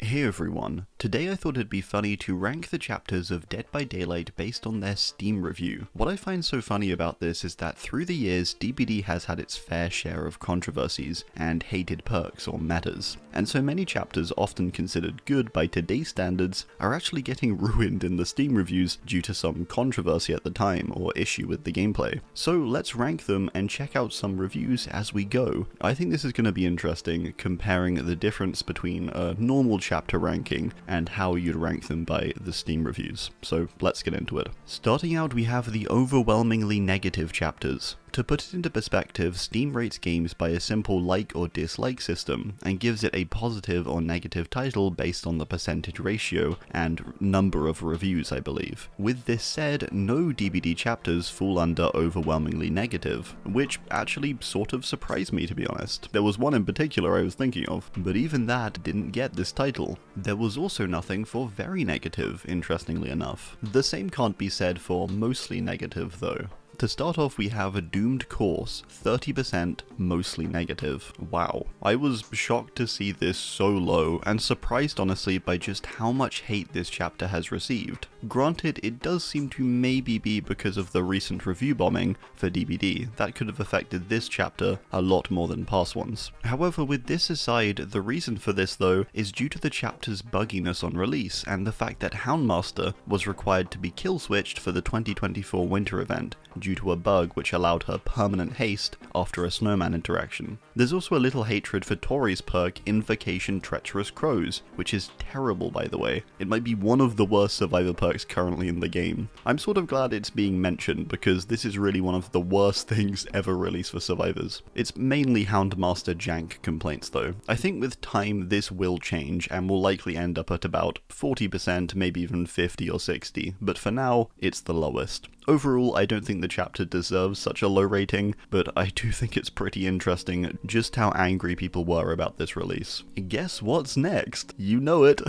Hey everyone, today I thought it'd be funny to rank the chapters of Dead by Daylight based on their Steam review. What I find so funny about this is that through the years, DbD has had its fair share of controversies and hated perks or metas, and so many chapters often considered good by today's standards are actually getting ruined in the Steam reviews due to some controversy at the time or issue with the gameplay. So let's rank them and check out some reviews as we go. I think this is going to be interesting, comparing the difference between a normal chapter ranking and how you'd rank them by the Steam reviews. So let's get into it. Starting out, we have the overwhelmingly negative chapters. To put it into perspective, Steam rates games by a simple like or dislike system, and gives it a positive or negative title based on the percentage ratio and number of reviews, I believe. With this said, no DbD chapters fall under overwhelmingly negative, which actually sort of surprised me, to be honest. There was one in particular I was thinking of, but even that didn't get this title. There was also nothing for very negative, interestingly enough. The same can't be said for mostly negative though. To start off, we have a Doomed Course, 30% mostly negative. Wow. I was shocked to see this so low, and surprised honestly by just how much hate this chapter has received. Granted, it does seem to maybe be because of the recent review bombing for DbD. That could have affected this chapter a lot more than past ones. However, with this aside, the reason for this though is due to the chapter's bugginess on release, and the fact that Houndmaster was required to be kill switched for the 2024 winter event, due to a bug which allowed her permanent haste after a snowman interaction. There's also a little hatred for Taurie's perk Invocation Treacherous Crows, which is terrible by the way. It might be one of the worst Survivor perks currently in the game. I'm sort of glad it's being mentioned because this is really one of the worst things ever released for Survivors. It's mainly Houndmaster jank complaints though. I think with time this will change and will likely end up at about 40%, maybe even 50 or 60, but for now it's the lowest. Overall, I don't think the chapter deserves such a low rating, but I do think it's pretty interesting just how angry people were about this release. Guess what's next? You know it.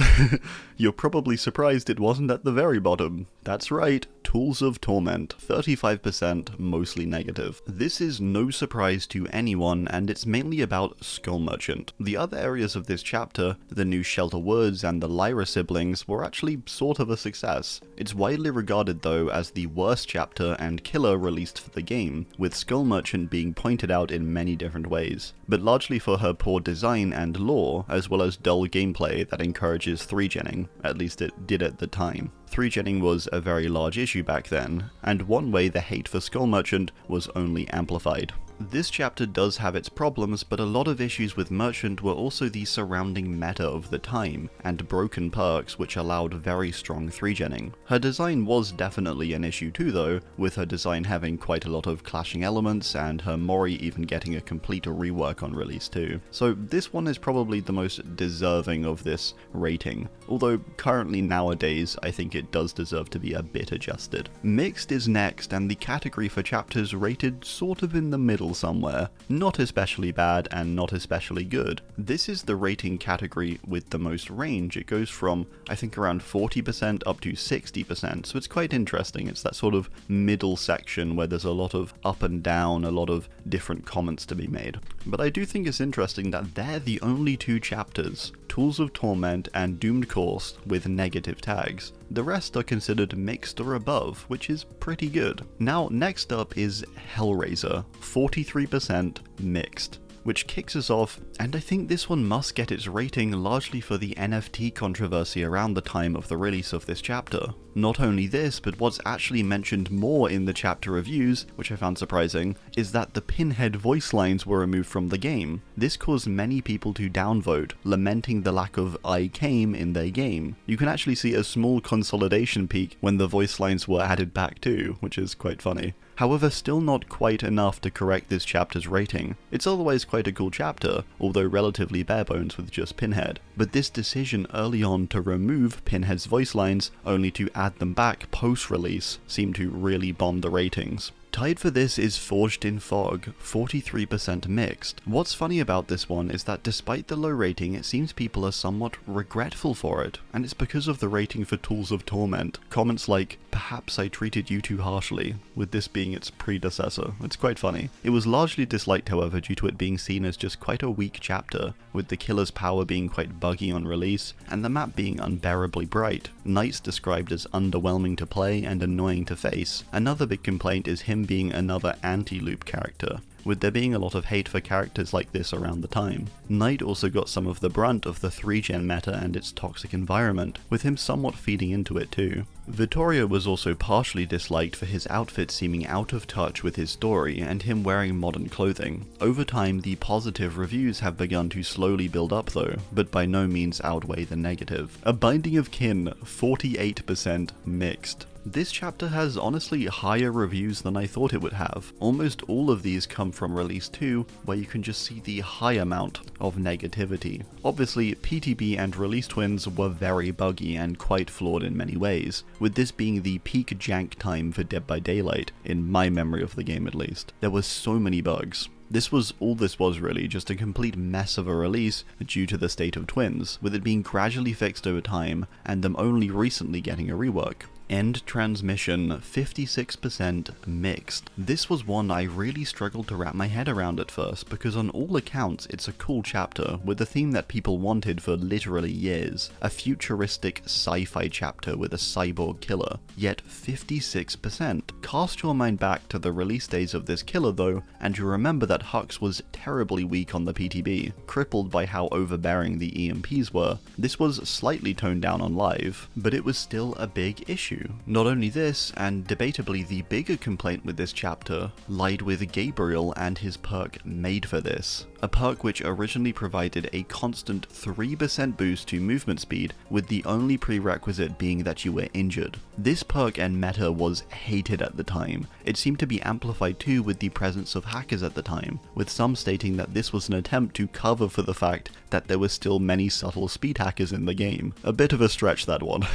You're probably surprised it wasn't at the very bottom. That's right, Tools of Torment, 35% mostly negative. This is no surprise to anyone, and it's mainly about Skull Merchant. The other areas of this chapter, the new Shelter Woods and the Lyra siblings, were actually sort of a success. It's widely regarded though as the worst chapter and killer released for the game, with Skull Merchant being pointed out in many different ways, but largely for her poor design and lore, as well as dull gameplay that encourages 3-genning, at least it did at the time. 3-genning was a very large issue back then, and one way the hate for Skull Merchant was only amplified. This chapter does have its problems, but a lot of issues with Merchant were also the surrounding meta of the time, and broken perks which allowed very strong 3-genning. Her design was definitely an issue too though, with her design having quite a lot of clashing elements, and her Mori even getting a complete rework on release too. So this one is probably the most deserving of this rating, although currently nowadays I think it does deserve to be a bit adjusted. Mixed is next, and the category for chapters rated sort of in the middle somewhere. Not especially bad and not especially good. This is the rating category with the most range. It goes from, I think, around 40% up to 60%, so it's quite interesting. It's that sort of middle section where there's a lot of up and down, a lot of different comments to be made. But I do think it's interesting that they're the only two chapters, Tools of Torment and Doomed Course, with negative tags. The rest are considered mixed or above, which is pretty good. Now, next up is Hellraiser, 43% mixed, which kicks us off, and I think this one must get its rating largely for the NFT controversy around the time of the release of this chapter. Not only this, but what's actually mentioned more in the chapter reviews, which I found surprising, is that the Pinhead voice lines were removed from the game. This caused many people to downvote, lamenting the lack of I came in their game. You can actually see a small consolidation peak when the voice lines were added back too, which is quite funny. However, still not quite enough to correct this chapter's rating. It's otherwise quite a cool chapter, although relatively bare bones with just Pinhead. But this decision early on to remove Pinhead's voice lines, only to add them back post-release, seemed to really bomb the ratings. Tied for this is Forged in Fog, 43% mixed. What's funny about this one is that despite the low rating, it seems people are somewhat regretful for it, and it's because of the rating for Tools of Torment. Comments like, "Perhaps I treated you too harshly," with this being its predecessor. It's quite funny. It was largely disliked, however, due to it being seen as just quite a weak chapter, with the killer's power being quite buggy on release, and the map being unbearably bright. Knights described as underwhelming to play and annoying to face. Another big complaint is him being another anti-loop character, with there being a lot of hate for characters like this around the time. Knight also got some of the brunt of the 3-gen meta and its toxic environment, with him somewhat feeding into it too. Vittorio was also partially disliked for his outfit seeming out of touch with his story and him wearing modern clothing. Over time, the positive reviews have begun to slowly build up though, but by no means outweigh the negative. A Binding of Kin, 48% mixed. This chapter has honestly higher reviews than I thought it would have. Almost all of these come from Release 2, where you can just see the high amount of negativity. Obviously, PTB and Release Twins were very buggy and quite flawed in many ways, with this being the peak jank time for Dead by Daylight, in my memory of the game at least. There were so many bugs. This was all this was really, just a complete mess of a release due to the state of Twins, with it being gradually fixed over time, and them only recently getting a rework. End Transmission, 56% mixed. This was one I really struggled to wrap my head around at first, because on all accounts it's a cool chapter, with a theme that people wanted for literally years. A futuristic sci-fi chapter with a cyborg killer, yet 56%. Cast your mind back to the release days of this killer though, and you remember that Hux was terribly weak on the PTB, crippled by how overbearing the EMPs were. This was slightly toned down on live, but it was still a big issue. Not only this, and debatably the bigger complaint with this chapter, lied with Gabriel and his perk Made for This. A perk which originally provided a constant 3% boost to movement speed, with the only prerequisite being that you were injured. This perk and meta was hated at the time. It seemed to be amplified too with the presence of hackers at the time, with some stating that this was an attempt to cover for the fact that there were still many subtle speed hackers in the game. A bit of a stretch, that one.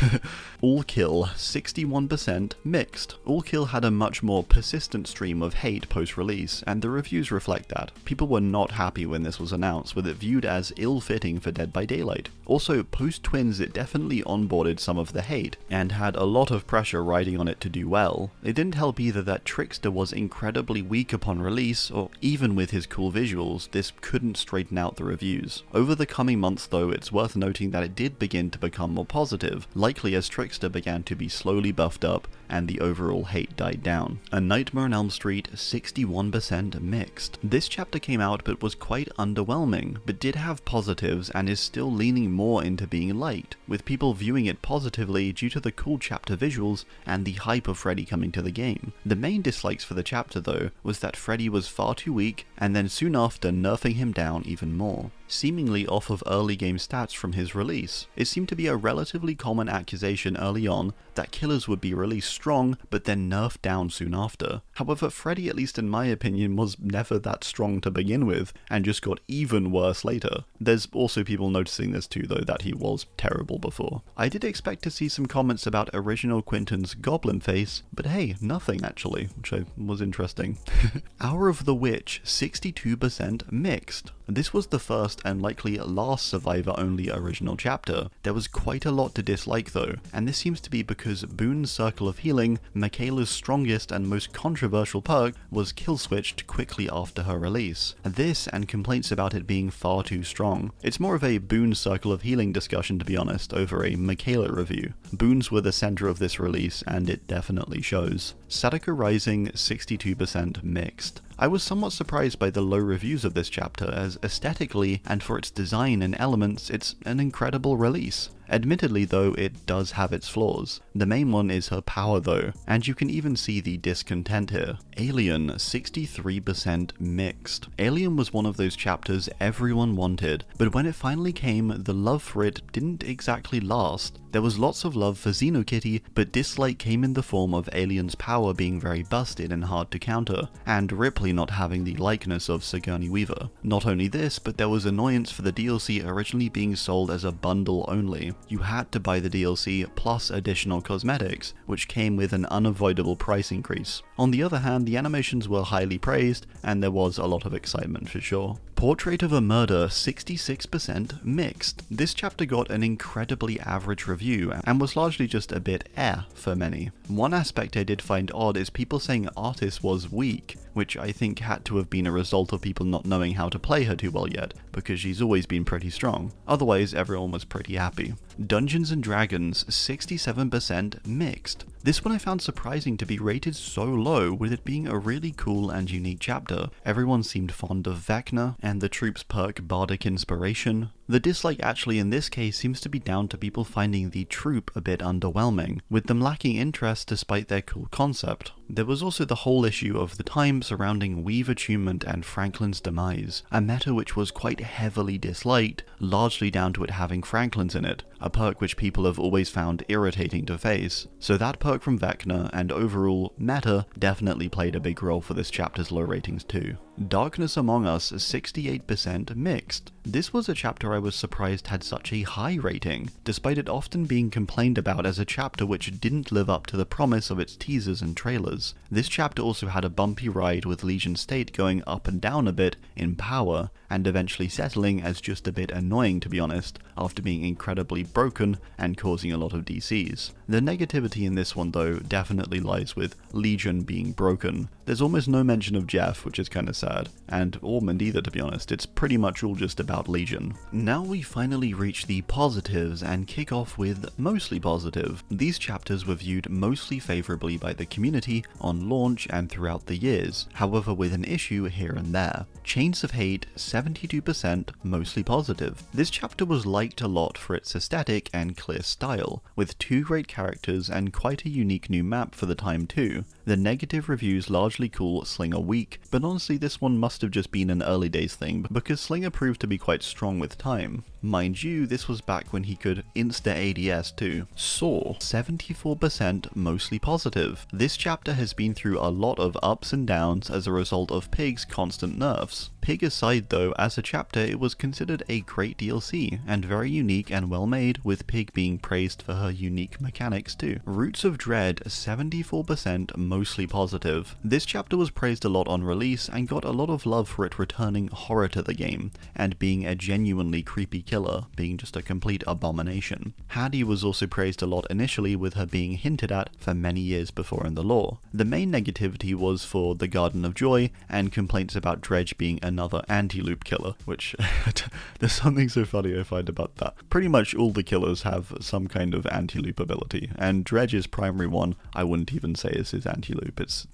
All Kill, 61% mixed. All Kill had a much more persistent stream of hate post-release, and the reviews reflect that. People were not happy when this was announced, with it viewed as ill-fitting for Dead by Daylight. Also, post-Twins it definitely onboarded some of the hate, and had a lot of pressure riding on it to do well. It didn't help either that Trickster was incredibly weak upon release, or even with his cool visuals, this couldn't straighten out the reviews. Over the coming months though, it's worth noting that it did begin to become more positive, likely as Trickster began to be slowly buffed up, and the overall hate died down. A Nightmare on Elm Street, 61% mixed. This chapter came out but was quite underwhelming, but did have positives and is still leaning more into being liked, with people viewing it positively due to the cool chapter visuals and the hype of Freddy coming to the game. The main dislikes for the chapter though was that Freddy was far too weak, and then soon after nerfing him down even more, seemingly off of early game stats from his release. It seemed to be a relatively common accusation early on that killers would be released strong but then nerfed down soon after. However, Freddy, at least in my opinion, was never that strong to begin with, and just got even worse later. There's also people noticing this too though, that he was terrible before. I did expect to see some comments about original Quentin's goblin face, but hey, nothing actually, which was interesting. Hour of the Witch, 62% mixed. This was the first and likely last Survivor-only original chapter. There was quite a lot to dislike though, and this seems to be because Boone's Circle of Healing, Michaela's strongest and most controversial perk, was kill-switched quickly after her release. This and complaints about it being far too strong. It's more of a Boone's Circle of Healing discussion to be honest, over a Michaela review. Boons were the center of this release, and it definitely shows. Sataka Rising, 62% mixed. I was somewhat surprised by the low reviews of this chapter, as aesthetically and for its design and elements, it's an incredible release. Admittedly though, it does have its flaws. The main one is her power though, and you can even see the discontent here. Alien, 63% mixed. Alien was one of those chapters everyone wanted, but when it finally came, the love for it didn't exactly last. There was lots of love for Xenokitty, but dislike came in the form of Alien's power being very busted and hard to counter, and Ripley not having the likeness of Sigourney Weaver. Not only this, but there was annoyance for the DLC originally being sold as a bundle only. You had to buy the DLC plus additional cosmetics, which came with an unavoidable price increase. On the other hand, the animations were highly praised, and there was a lot of excitement for sure. Portrait of a Murder, 66% mixed. This chapter got an incredibly average review, and was largely just a bit for many. One aspect I did find odd is people saying Artis was weak, which I think had to have been a result of people not knowing how to play her too well yet, because she's always been pretty strong. Otherwise, everyone was pretty happy. Dungeons & Dragons, 67% mixed. This one I found surprising to be rated so low, with it being a really cool and unique chapter. Everyone seemed fond of Vecna, and the troop's perk Bardic Inspiration. The dislike actually in this case seems to be down to people finding the troop a bit underwhelming, with them lacking interest despite their cool concept. There was also the whole issue of the time surrounding Weave Attunement and Franklin's demise, a meta which was quite heavily disliked, largely down to it having Franklin's in it, a perk which people have always found irritating to face. So that perk from Vecna and overall meta definitely played a big role for this chapter's low ratings too. Darkness Among Us, 68% mixed. This was a chapter I was surprised had such a high rating, despite it often being complained about as a chapter which didn't live up to the promise of its teasers and trailers. This chapter also had a bumpy ride, with Legion State going up and down a bit in power, and eventually settling as just a bit annoying to be honest, after being incredibly broken and causing a lot of DCs. The negativity in this one though definitely lies with Legion being broken. There's almost no mention of Jeff, which is kinda sad, and Ormond either to be honest. It's pretty much all just about Legion. Now we finally reach the positives and kick off with mostly positive. These chapters were viewed mostly favourably by the community on launch and throughout the years, however with an issue here and there. Chains of Hate, 72% mostly positive. This chapter was liked a lot for its aesthetic and clear style, with 2 great characters and quite a unique new map for the time too. The negative reviews largely call Slinger weak, but honestly this one must have just been an early days thing, because Slinger proved to be quite strong with time. Mind you, this was back when he could insta-ADS too. Saw, 74% mostly positive. This chapter has been through a lot of ups and downs as a result of Pig's constant nerfs. Pig aside though, as a chapter it was considered a great DLC, and very unique and well made, with Pig being praised for her unique mechanics too. Roots of Dread, 74% mostly positive. This chapter was praised a lot on release, and got a lot of love for it returning horror to the game, and being a genuinely creepy killer, being just a complete abomination. Haddie was also praised a lot initially, with her being hinted at for many years before in the lore. The main negativity was for the Garden of Joy, and complaints about Dredge being another anti-loop killer, which there's something so funny I find about that. Pretty much all the killers have some kind of anti-loop ability, and Dredge's primary one I wouldn't even say is his anti-loop, it's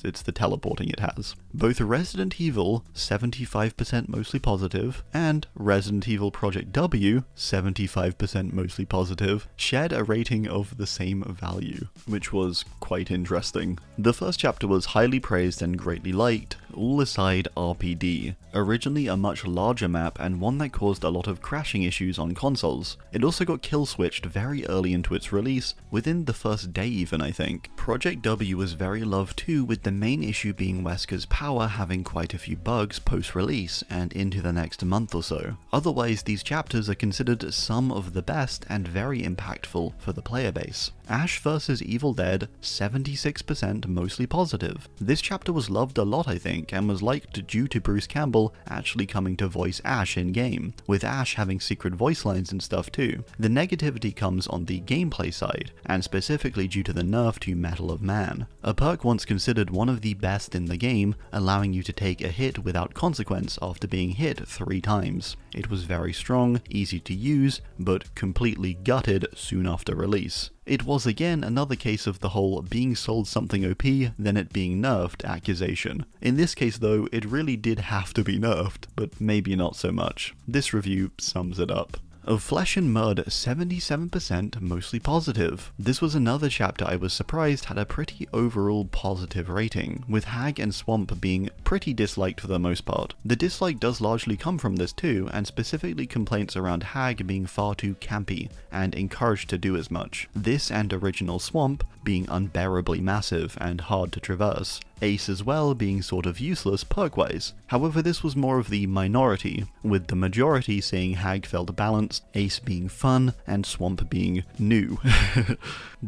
the teleporting it has. Both Resident Evil, 75% mostly positive, and Resident Evil Project W, 75% mostly positive, shared a rating of the same value, which was quite interesting. The first chapter was highly praised and greatly liked, all aside RPD, originally a much larger map and one that caused a lot of crashing issues on consoles. It also got kill switched very early into its release, within the first day even I think. Project W was very loved too, with the main issue being Wesker's power having quite a few bugs post-release and into the next month or so. Otherwise these chapters are considered some of the best and very impactful for the player base. Ash vs Evil Dead, 76% mostly positive. This chapter was loved a lot I think, and was liked due to Bruce Campbell actually coming to voice Ash in game, with Ash having secret voice lines and stuff too. The negativity comes on the gameplay side, and specifically due to the nerf to Metal of Man, a perk once considered one of the best in the game, allowing you to take a hit without consequence after being hit 3 times. It was very strong, easy to use, but completely gutted soon after release. It was again another case of the whole being sold something OP, then it being nerfed accusation. In this case though, it really did have to be nerfed, but maybe not so much. This review sums it up. Of Flesh and Mud, 77% mostly positive. This was another chapter I was surprised had a pretty overall positive rating, with Hag and Swamp being pretty disliked for the most part. The dislike does largely come from this too, and specifically complaints around Hag being far too campy and encouraged to do as much. This and original Swamp being unbearably massive and hard to traverse. Ace as well being sort of useless perk-wise. However, this was more of the minority, with the majority saying Hag felt balanced, Ace being fun, and Swamp being new.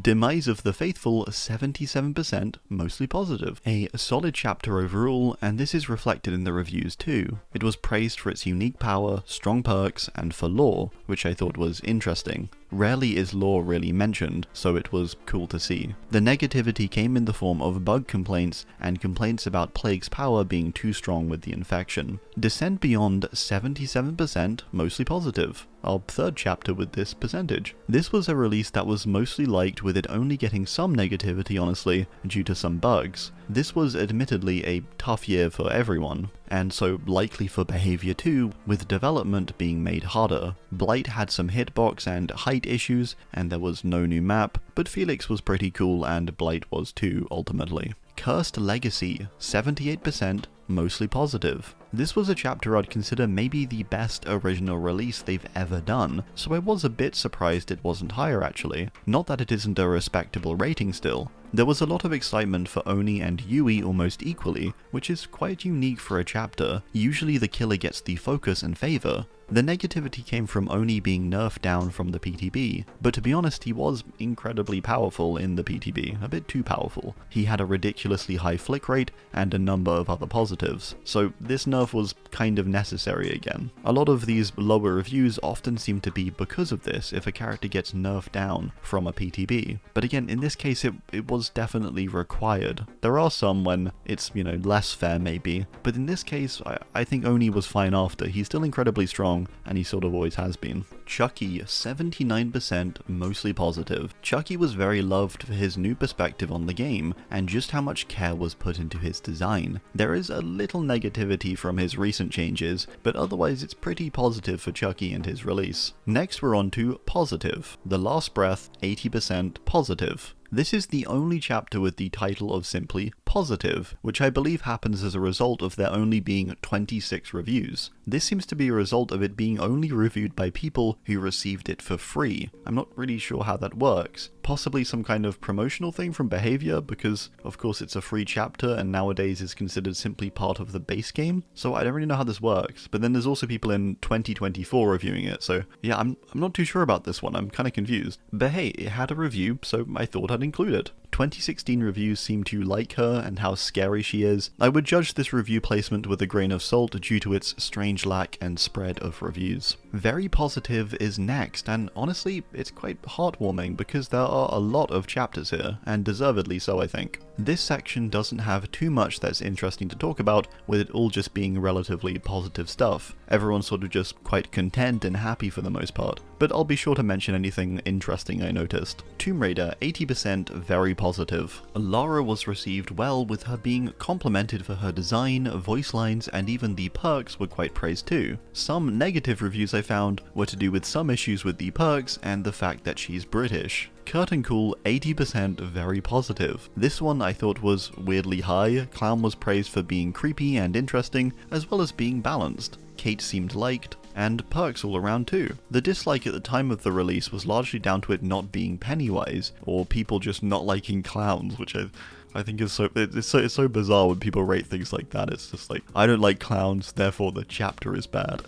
Demise of the Faithful, 77% mostly positive. A solid chapter overall, and this is reflected in the reviews too. It was praised for its unique power, strong perks, and for lore, which I thought was interesting. Rarely is lore really mentioned, so it was cool to see. The negativity came in the form of bug complaints and complaints about Plague's power being too strong with the infection. Descent Beyond, 77% mostly positive. Our third chapter with this percentage. This was a release that was mostly liked, with it only getting some negativity honestly, due to some bugs. This was admittedly a tough year for everyone, and so likely for behavior too, with development being made harder. Blight had some hitbox and height issues, and there was no new map, but Felix was pretty cool and Blight was too ultimately. Cursed Legacy, 78% mostly positive. This was a chapter I'd consider maybe the best original release they've ever done, so I was a bit surprised it wasn't higher actually. Not that it isn't a respectable rating still. There was a lot of excitement for Oni and Yui almost equally, which is quite unique for a chapter. Usually the killer gets the focus and favor. The negativity came from Oni being nerfed down from the PTB, but to be honest he was incredibly powerful in the PTB, a bit too powerful. He had a ridiculously high flick rate and a number of other positives, so this nerf was kind of necessary again. A lot of these lower reviews often seem to be because of this if a character gets nerfed down from a PTB, but again in this case it was definitely required. There are some when it's, less fair maybe, but in this case I think Oni was fine after. He's still incredibly strong, and he sort of always has been. Chucky, 79% mostly positive. Chucky was very loved for his new perspective on the game, and just how much care was put into his design. There is a little negativity from his recent changes, but otherwise it's pretty positive for Chucky and his release. Next we're on to Positive. The Last Breath, 80% positive. This is the only chapter with the title of simply Positive, which I believe happens as a result of there only being 26 reviews. This seems to be a result of it being only reviewed by people who received it for free. I'm not really sure how that works. Possibly some kind of promotional thing from Behavior, because of course it's a free chapter and nowadays is considered simply part of the base game, so I don't really know how this works. But then there's also people in 2024 reviewing it, so yeah, I'm not too sure about this one, I'm kind of confused. But hey, it had a review, so I thought I'd include it. 2016 reviews seem to like her and how scary she is. I would judge this review placement with a grain of salt due to its strange lack and spread of reviews. Very Positive is next, and honestly, it's quite heartwarming because there are a lot of chapters here, and deservedly so I think. This section doesn't have too much that's interesting to talk about, with it all just being relatively positive stuff. Everyone's sort of just quite content and happy for the most part, but I'll be sure to mention anything interesting I noticed. Tomb Raider, 80% very positive. Lara was received well, with her being complimented for her design, voice lines, and even the perks were quite praised too. Some negative reviews I found were to do with some issues with the perks and the fact that she's British. Curtain Call, 80% very positive. This one I thought was weirdly high. Clown was praised for being creepy and interesting, as well as being balanced. Kate seemed liked, and perks all around too. The dislike at the time of the release was largely down to it not being Pennywise, or people just not liking clowns, which I think is it's so bizarre when people rate things like that. It's just like, I don't like clowns, therefore the chapter is bad.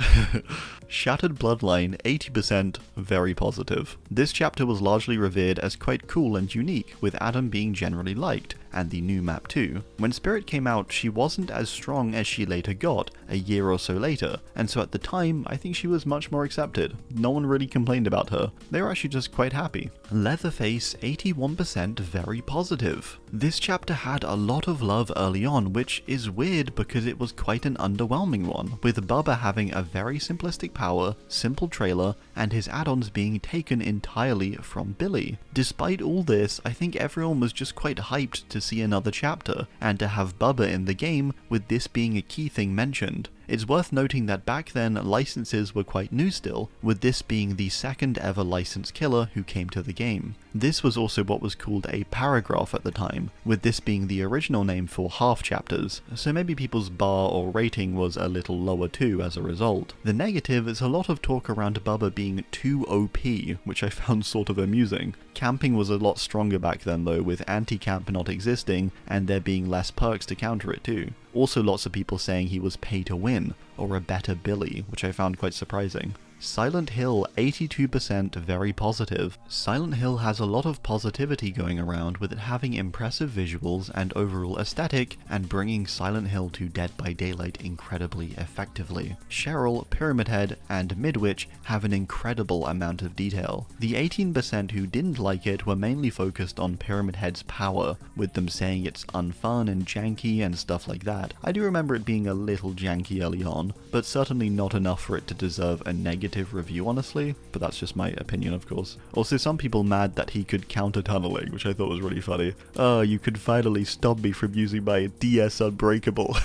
Shattered Bloodline, 80% very positive. This chapter was largely revered as quite cool and unique, with Adam being generally liked, and the new map too. When Spirit came out, she wasn't as strong as she later got, a year or so later, and so at the time, I think she was much more accepted. No one really complained about her. They were actually just quite happy. Leatherface, 81% very positive. This chapter had a lot of love early on, which is weird because it was quite an underwhelming one, with Bubba having a very simplistic power, simple trailer, and his add-ons being taken entirely from Billy. Despite all this, I think everyone was just quite hyped to see another chapter, and to have Bubba in the game, with this being a key thing mentioned. It's worth noting that back then, licenses were quite new still, with this being the second ever licensed killer who came to the game. This was also what was called a paragraph at the time, with this being the original name for half chapters, so maybe people's bar or rating was a little lower too as a result. The negative is a lot of talk around Bubba being too OP, which I found sort of amusing. Camping was a lot stronger back then though, with anti-camp not existing and there being less perks to counter it too. Also lots of people saying he was pay to win, or a better Billy, which I found quite surprising. Silent Hill, 82% very positive. Silent Hill has a lot of positivity going around, with it having impressive visuals and overall aesthetic, and bringing Silent Hill to Dead by Daylight incredibly effectively. Cheryl, Pyramid Head, and Midwich have an incredible amount of detail. The 18% who didn't like it were mainly focused on Pyramid Head's power, with them saying it's unfun and janky and stuff like that. I do remember it being a little janky early on, but certainly not enough for it to deserve a negative review honestly, but that's just my opinion of course. Also some people mad that he could counter tunneling, which I thought was really funny. Oh, you could finally stop me from using my DS Unbreakable.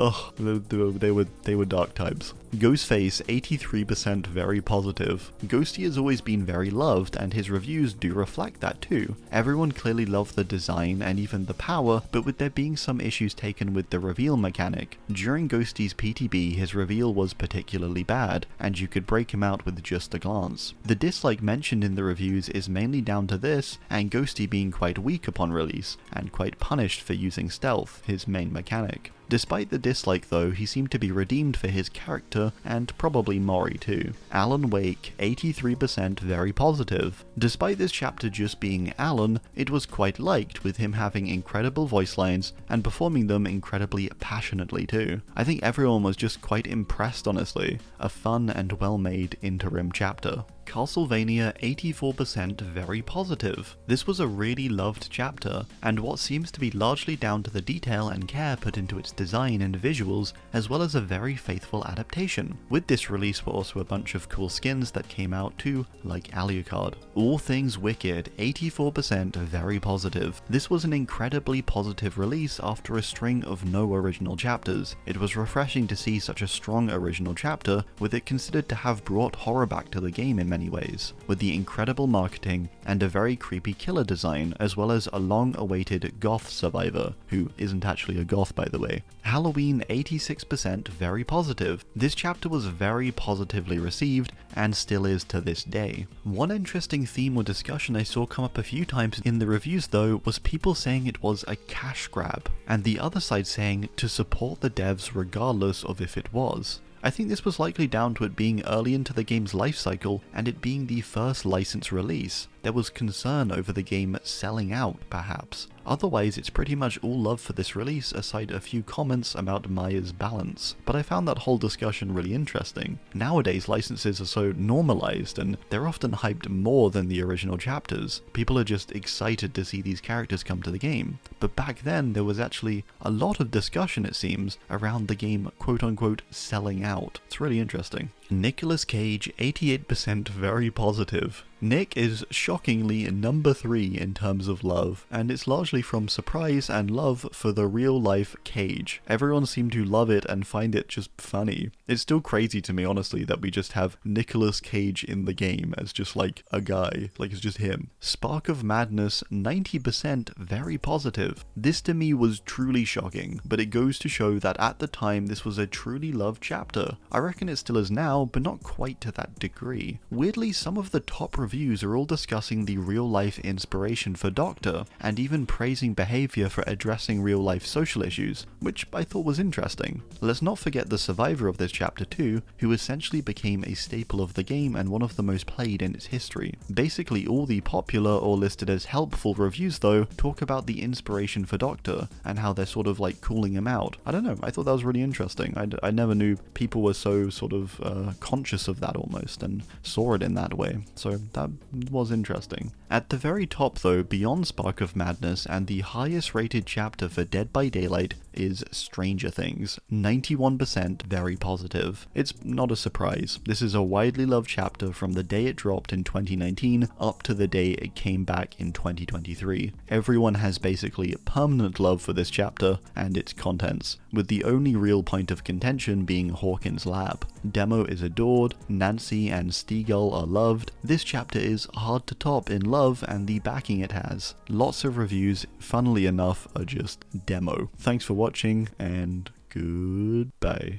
Oh, they were dark times. Ghostface, 83% very positive. Ghosty has always been very loved, and his reviews do reflect that too. Everyone clearly loved the design and even the power, but with there being some issues taken with the reveal mechanic. During Ghosty's PTB, his reveal was particularly bad, and you could break him out with just a glance. The dislike mentioned in the reviews is mainly down to this, and Ghosty being quite weak upon release, and quite punished for using stealth, his main mechanic. Despite the dislike though, he seemed to be redeemed for his character, and probably Mori too. Alan Wake, 83% very positive. Despite this chapter just being Alan, it was quite liked, with him having incredible voice lines, and performing them incredibly passionately too. I think everyone was just quite impressed honestly. A fun and well-made interim chapter. Castlevania, 84% very positive. This was a really loved chapter, and what seems to be largely down to the detail and care put into its design and visuals, as well as a very faithful adaptation. With this release were also a bunch of cool skins that came out too, like Alucard. All Things Wicked, 84% very positive. This was an incredibly positive release after a string of no original chapters. It was refreshing to see such a strong original chapter, with it considered to have brought horror back to the game in many ways, with the incredible marketing and a very creepy killer design, as well as a long-awaited goth survivor, who isn't actually a goth by the way. Halloween, 86% very positive. This chapter was very positively received, and still is to this day. One interesting theme or discussion I saw come up a few times in the reviews though was people saying it was a cash grab, and the other side saying to support the devs regardless of if it was. I think this was likely down to it being early into the game's life cycle and it being the first license release. There was concern over the game selling out, perhaps. Otherwise, it's pretty much all love for this release, aside a few comments about Maya's balance. But I found that whole discussion really interesting. Nowadays, licenses are so normalized, and they're often hyped more than the original chapters. People are just excited to see these characters come to the game. But back then, there was actually a lot of discussion, it seems, around the game quote-unquote selling out. It's really interesting. Nicolas Cage, 88% very positive. Nick is shockingly number 3 in terms of love, and it's largely from surprise and love for the real-life Cage. Everyone seemed to love it and find it just funny. It's still crazy to me, honestly, that we just have Nicolas Cage in the game as just like a guy, like it's just him. Spark of Madness, 90% very positive. This to me was truly shocking, but it goes to show that at the time this was a truly loved chapter. I reckon it still is now, but not quite to that degree. Weirdly, some of the top reviews are all discussing the real-life inspiration for Doctor, and even praising behavior for addressing real-life social issues, which I thought was interesting. Let's not forget the survivor of this chapter too, who essentially became a staple of the game and one of the most played in its history. Basically, all the popular or listed as helpful reviews though talk about the inspiration for Doctor, and how they're sort of like calling him out. I don't know, I thought that was really interesting. I never knew people were so sort of conscious of that almost, and saw it in that way, so that was interesting. At the very top though, beyond Spark of Madness and the highest rated chapter for Dead by Daylight, is Stranger Things, 91% very positive. It's not a surprise. This is a widely loved chapter from the day it dropped in 2019 up to the day it came back in 2023. Everyone has basically permanent love for this chapter and its contents, with the only real point of contention being Hawkins' lab. Demo is adored, Nancy and Steagull are loved. This chapter is hard to top in love and the backing it has. Lots of reviews, funnily enough, are just Demo. Thanks for watching, and goodbye.